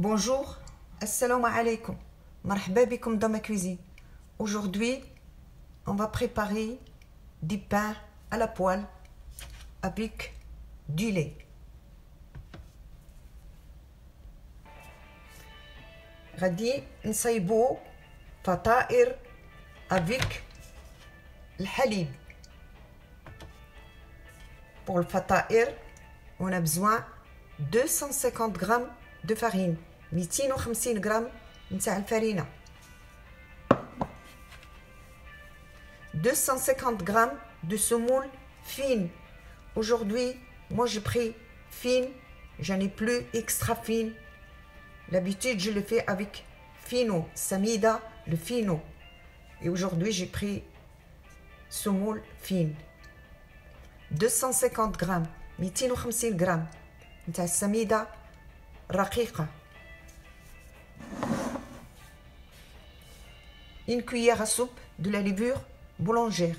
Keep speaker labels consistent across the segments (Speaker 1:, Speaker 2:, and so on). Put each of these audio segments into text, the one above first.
Speaker 1: Bonjour, assalamu alaikum, marhaba bikum dans ma cuisine. Aujourd'hui, on va préparer du pain à la poêle avec du lait. غادي نصايبو فطائر avec الحليب. Pour le فطائر, on a besoin 250 grammes de farine, 250 grammes نتاع الفرينة, 250 grammes de semoule fine. Aujourd'hui, moi j'ai pris fine, j'en ai plus extra fine. D'habitude, je le fais avec fino, samida, le fino. Et aujourd'hui, j'ai pris semoule fine. 250 grammes, 250 grammes نتاع السميدة رقيقة. Une cuillère à soupe de la levure boulangère.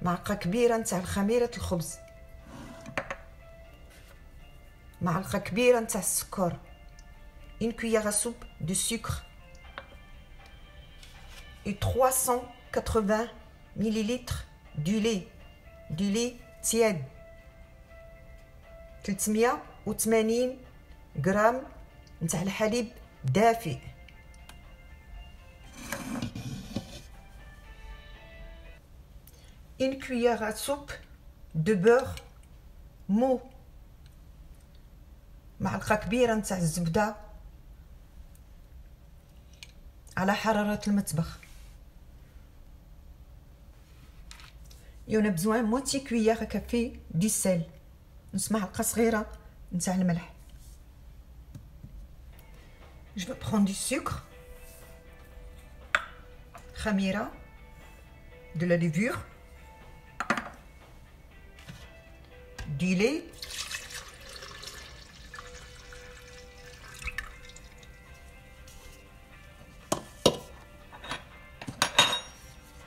Speaker 1: معلقة كبيرة نتاع خميرة الخبز. معلقة كبيرة نتاع السكر. Une cuillère à soupe de sucre. Et 380 millilitres du lait tiède. 380 غرام نتاع الحليب دافئ. Une cuillère à soupe de beurre mou. معلقة كبيرة نتاع الزبدة على حرارة المطبخ. Et on a besoin moitié cuillère à café du sel. نص معلقة صغيرة نتاع الملح. Je vais prendre du sucre, خميرة, de la levure, du lait,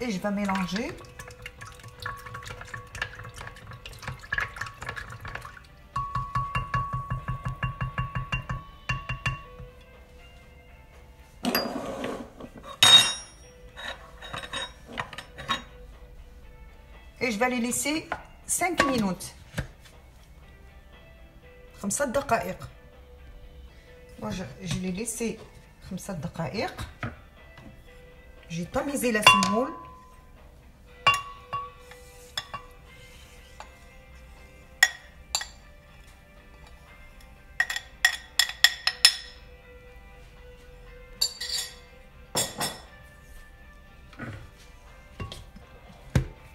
Speaker 1: et je vais mélanger. Et je vais les laisser 5 minutes. 5 دقائق. Moi, je l'ai laissé 5 دقائق. J'ai tamisé la semoule.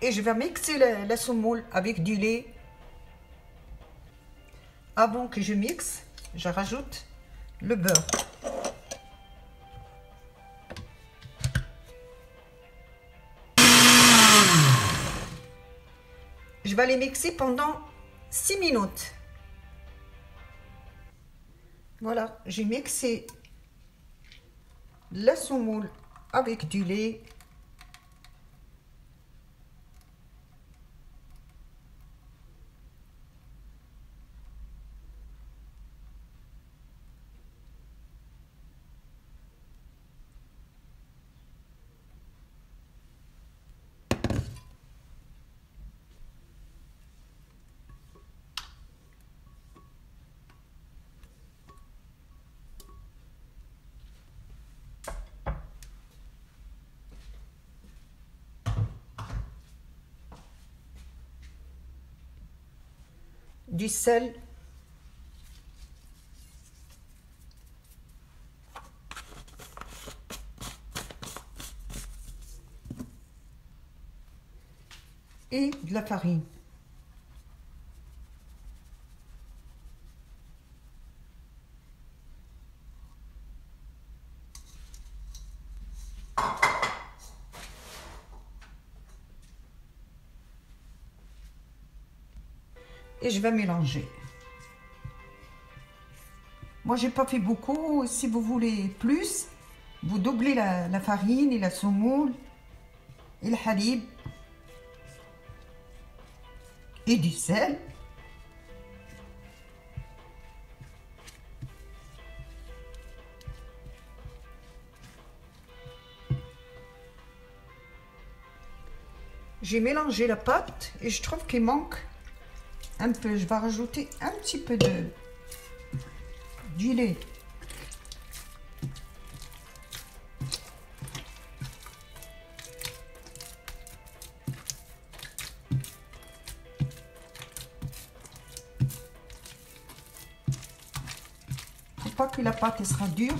Speaker 1: Et je vais mixer la semoule avec du lait. Avant que je mixe, je rajoute le beurre. Je vais les mixer pendant 6 minutes. Voilà, j'ai mixé la semoule avec du lait. Du sel, et de la farine. Et je vais mélanger. Moi, j'ai pas fait beaucoup. Si vous voulez plus, vous doublez la farine et la semoule et le halib et du sel. J'ai mélangé la pâte et je trouve qu'il manque un peu. Je vais rajouter un petit peu du lait. Faut pas que la pâte elle sera dure.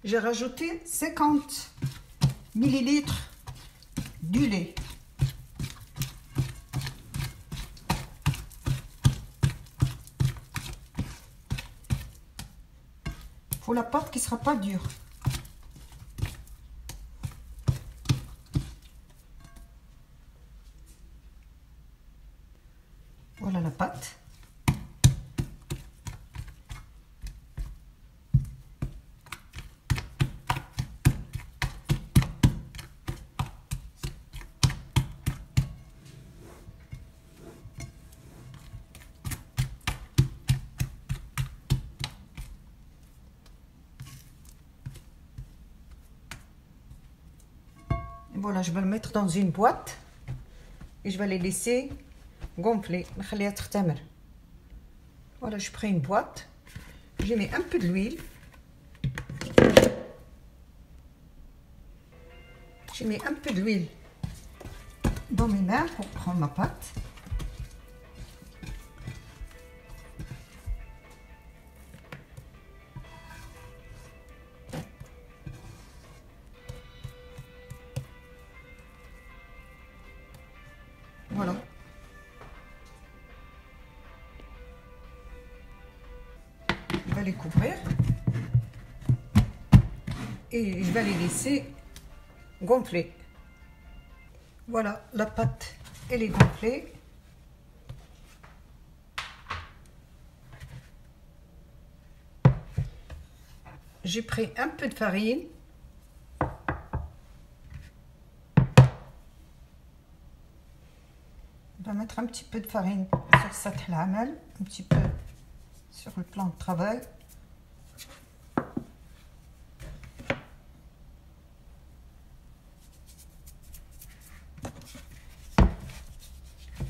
Speaker 1: J'ai rajouté 50 millilitres du lait. Pour la pâte qui ne sera pas dure. Voilà la pâte. Voilà, je vais le mettre dans une boîte et je vais les laisser gonfler. Voilà, je prends une boîte, j'y mets un peu de l'huile, je mets un peu d'huile dans mes mains pour prendre ma pâte. Voilà. Je vais les couvrir et je vais les laisser gonfler. Voilà, la pâte elle est gonflée. J'ai pris un peu de farine. On va mettre un petit peu de farine sur cette lamelle, un petit peu sur le plan de travail.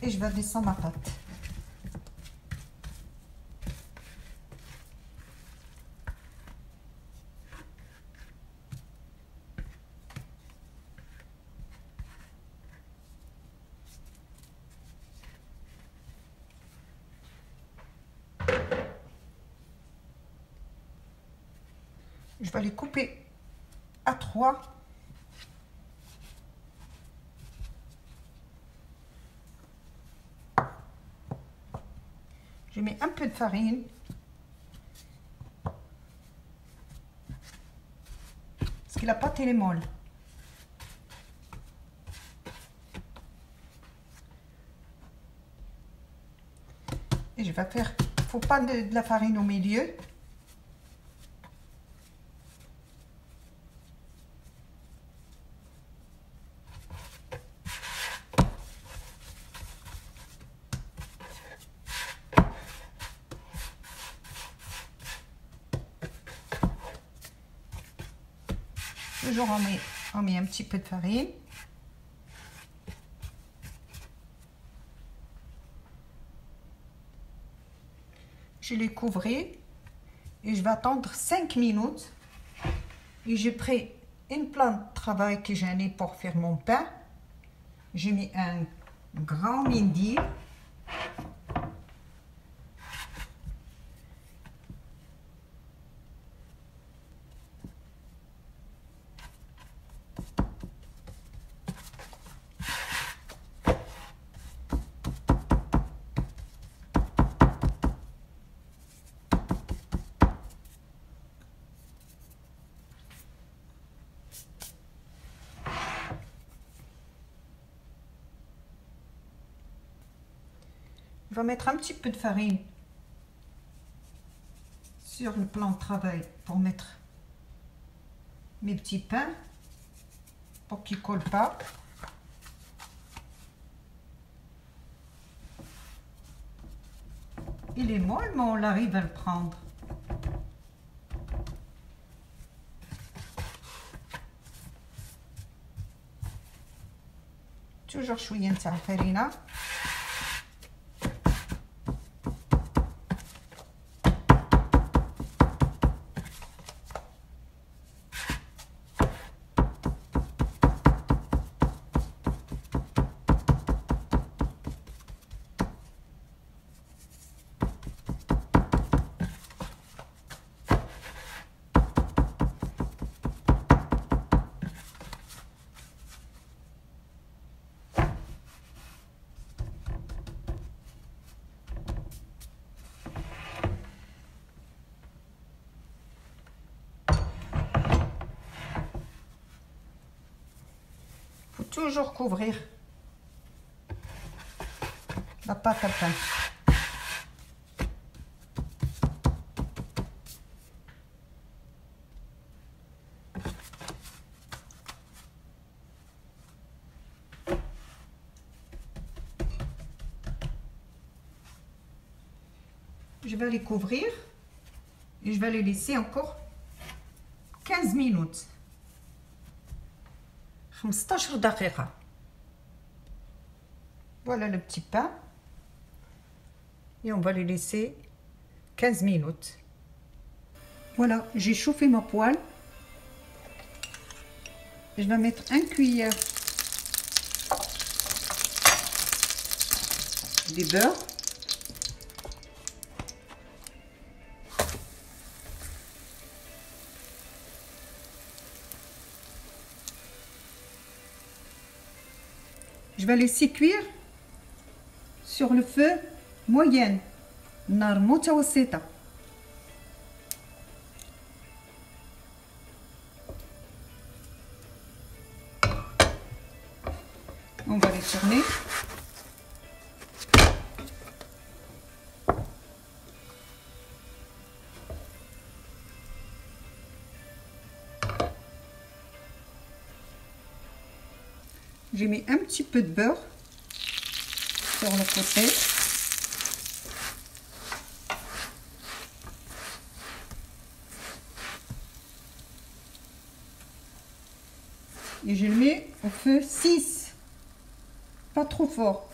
Speaker 1: Et je vais descendre ma pâte. Je vais les couper à 3. Je mets un peu de farine. Parce que la pâte elle est molle. Et je vais faire, faut pas de la farine au milieu. Toujours on met un petit peu de farine. Je les couvre et je vais attendre 5 minutes. Et j'ai pris une plante de travail que j'en ai pour faire mon pain. J'ai mis un grand mindil. Je vais mettre un petit peu de farine sur le plan de travail pour mettre mes petits pains pour qu'ils ne collent pas. Il est molle, mais on arrive à le prendre. Toujours شوية نتاع الفرينة. Toujours couvrir la pâte à pain. Je vais les couvrir et je vais les laisser encore 15 minutes. 15 دقيقة. Voilà le petit pain. Et on va les laisser 15 minutes. Voilà, j'ai chauffé ma poêle. Je vais mettre une cuillère de beurre. Je vais laisser cuire sur le feu moyen, نار متوسطة. On va les tourner. J'ai mis un petit peu de beurre sur le côté. Et je le mets au feu 6, pas trop fort.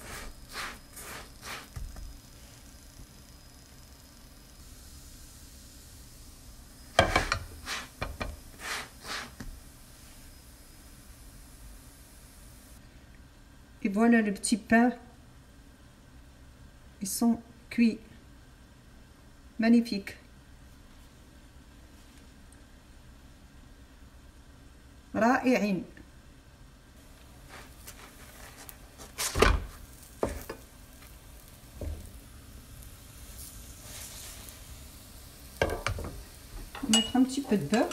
Speaker 1: Et voilà le petit pain. Ils sont cuits. Magnifique. رائعين. On va mettre un petit peu de beurre.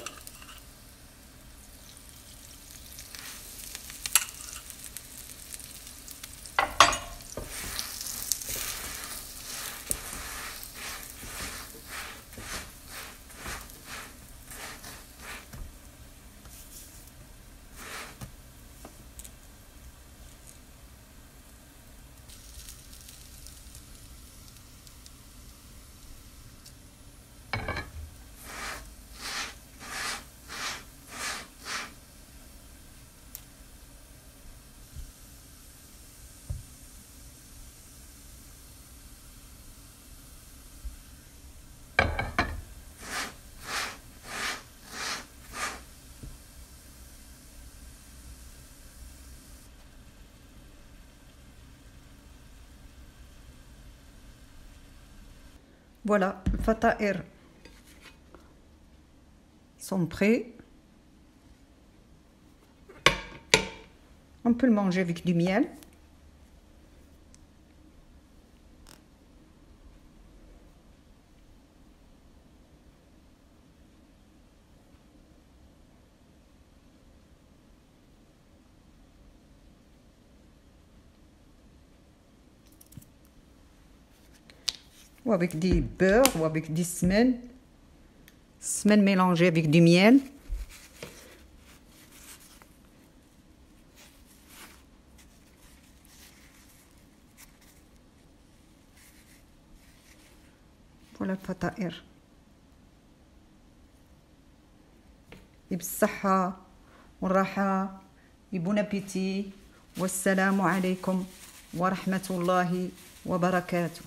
Speaker 1: Voilà, le fataïr sont prêts. On peut le manger avec du miel. Ou avec du beurre, ou avec des semelles mélangées avec du miel.
Speaker 2: ولا الفطائر. بالصحة والراحة، بون ابيتي، والسلام عليكم ورحمة الله وبركاته.